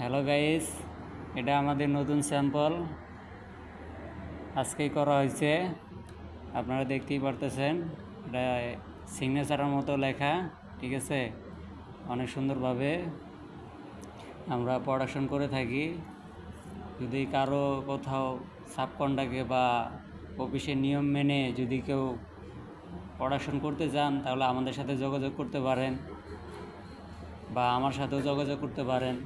Hello guys, এটা আমাদের নতুন স্যাম্পল আজকেই করা হয়েছে। আপনারা দেখতেই পারতেছেন, এটা সিগনেচারের মতো লেখা, ঠিক আছে। অনেক সুন্দরভাবে আমরা প্রোডাকশন করে থাকি। যদি কারো কোথাও সাবকন্ট্রাক্টে বা অফিসের নিয়ম মেনে যদি কেউ প্রোডাকশন করতে চান, তাহলে আমাদের সাথে যোগাযোগ করতে পারেন বা আমার সাথেও যোগাযোগ করতে পারেন।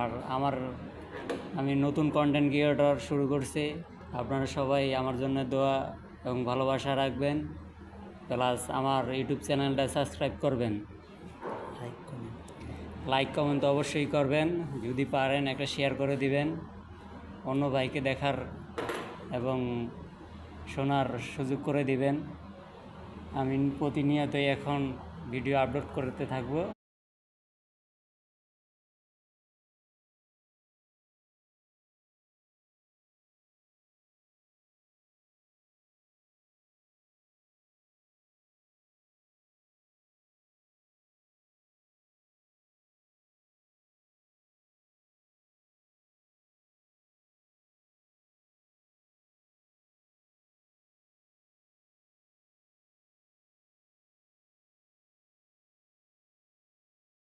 আর আমি নতুন কন্টেন্ট ক্রিয়েটর শুরু করছি। আপনারা সবাই আমার জন্য দোয়া এবং ভালোবাসা রাখবেন, প্লাস আমার ইউটিউব চ্যানেলটা সাবস্ক্রাইব করবেন, লাইক কমেন্ট তো অবশ্যই করবেন। যদি পারেন একটা শেয়ার করে দিবেন, অন্য ভাইকে দেখার এবং শোনার সুযোগ করে দিবেন। আমি প্রতিনিয়তই এখন ভিডিও আপলোড করতে থাকবো।